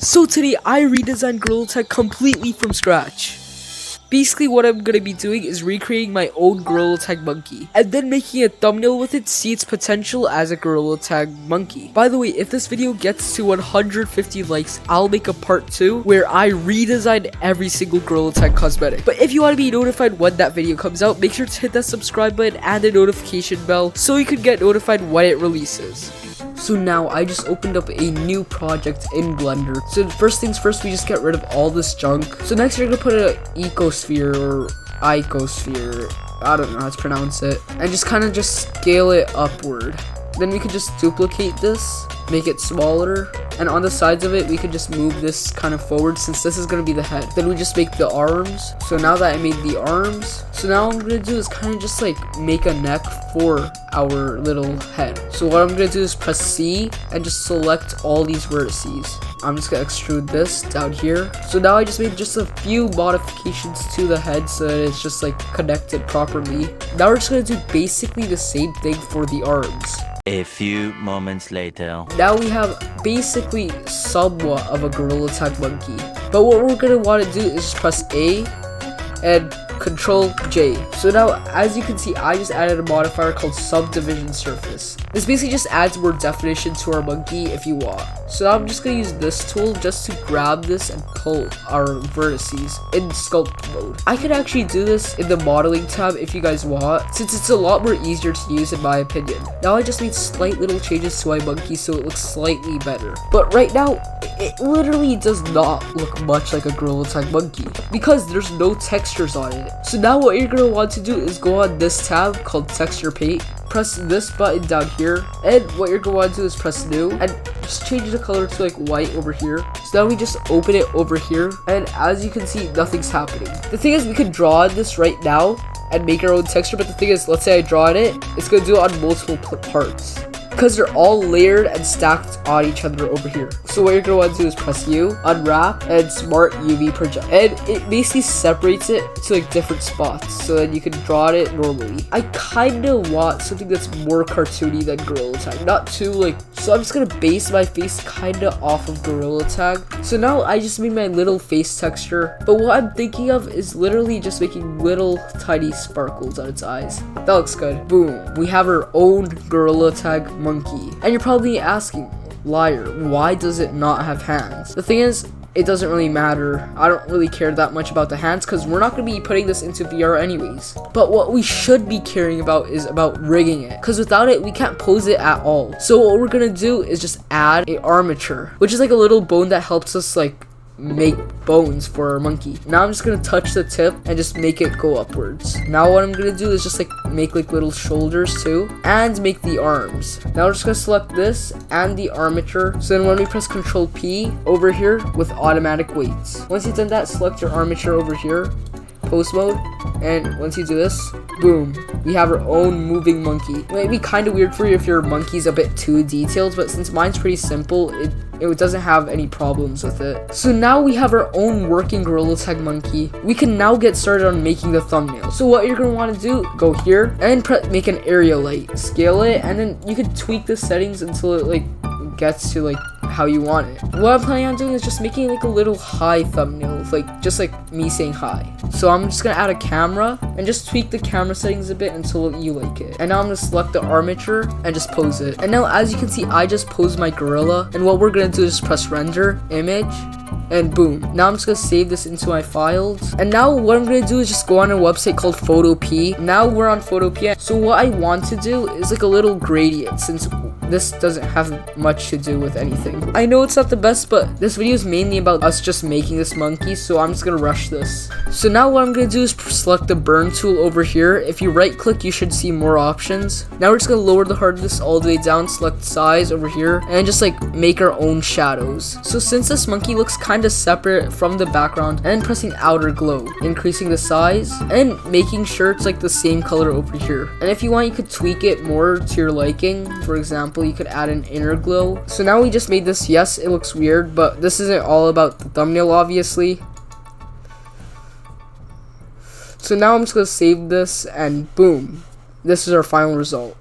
So today I redesigned Gorilla Tag completely from scratch. Basically what I'm gonna be doing is recreating my own Gorilla Tag monkey, and then making a thumbnail with it to see its potential as a Gorilla Tag monkey. By the way, if this video gets to 150 likes, I'll make a part 2 where I redesigned every single Gorilla Tag cosmetic. But if you want to be notified when that video comes out, make sure to hit that subscribe button and the notification bell so you can get notified when it releases. So now I just opened up a new project in Blender. So first things first, we just get rid of all this junk. So next we're gonna put an ecosphere or icosphere, I don't know how to pronounce it, and just kind of just scale it upward. Then we could just duplicate this, make it smaller, and on the sides of it we could just move this kind of forward since this is going to be the head. Then we just make the arms. So now that I made the arms, so now what I'm going to do is kind of just like make a neck for our little head. So what I'm going to do is press C and just select all these vertices. I'm just going to extrude this down here. So now I just made just a few modifications to the head so that it's just like connected properly. Now we're just going to do basically the same thing for the arms. A few moments later. Now we have basically somewhat of a Gorilla Tag monkey. But what we're going to want to do is just press A and Control J. So now, as you can see, I just added a modifier called subdivision surface. This basically just adds more definition to our monkey if you want. So now I'm just going to use this tool just to grab this and pull our vertices in sculpt mode. I could actually do this in the modeling tab if you guys want, since it's a lot more easier to use in my opinion. Now I just made slight little changes to my monkey so it looks slightly better. But right now, it literally does not look much like a Gorilla Tag monkey because there's no textures on it. So now what you're going to want to do is go on this tab called texture paint, press this button down here, and what you're going to want to do is press new and just change the color to like white over here. So now we just open it over here, and as you can see, nothing's happening. The thing is, we could draw on this right now and make our own texture, but the thing is, let's say I draw on it, it's going to do it on multiple parts because they're all layered and stacked on each other over here. So what you're going to want to do is press U, unwrap, and smart UV project. And it basically separates it to like different spots so that you can draw on it normally. I kind of want something that's more cartoony than Gorilla Tag, not too like, so I'm just going to base my face kind of off of Gorilla Tag. So now I just made my little face texture, but what I'm thinking of is literally just making little tiny sparkles on its eyes. That looks good. Boom. We have our own Gorilla Tag monkey. And you're probably asking, liar, why does it not have hands? The thing is, it doesn't really matter. I don't really care that much about the hands because we're not going to be putting this into VR anyways. But what we should be caring about is about rigging it, because without it we can't pose it at all. So what we're going to do is just add a armature, which is like a little bone that helps us like make bones for our monkey. Now I'm just gonna touch the tip and just make it go upwards. Now what I'm gonna do is just like make like little shoulders too and make the arms. Now we're just gonna select this and the armature. So then when we press Ctrl P over here with automatic weights, once you've done that, select your armature over here, pose mode, and once you do this, boom, we have our own moving monkey. It might be kind of weird for you if your monkey's a bit too detailed, but since mine's pretty simple, it doesn't have any problems with it. So now we have our own working Gorilla Tag monkey. We can now get started on making the thumbnail. So what you're going to want to do, go here and make an area light, scale it, and then you can tweak the settings until it like gets to like how you want it. What I'm planning on doing is just making like a little hi thumbnail, like just like me saying hi. So I'm just gonna add a camera and just tweak the camera settings a bit until you like it. And now I'm gonna select the armature and just pose it. And now as you can see, I just posed my gorilla, and what we're gonna do is press render image, and boom. Now I'm just gonna save this into my files. And now what I'm gonna do is just go on a website called Photopea. Now we're on Photopea. So what I want to do is like a little gradient, since this doesn't have much to do with anything. I know it's not the best, but this video is mainly about us just making this monkey, so I'm just gonna rush this. So now what I'm gonna do is select the burn tool over here. If you right click, you should see more options. Now we're just gonna lower the hardness all the way down, select size over here, and just like make our own shadows. So since this monkey looks kind of separate from the background, and then pressing outer glow, increasing the size and making sure it's like the same color over here. And if you want, you could tweak it more to your liking. For example, you could add an inner glow. So now we just made this. Yes, it looks weird, but this isn't all about the thumbnail, obviously. So now I'm just gonna save this, and boom, this is our final result.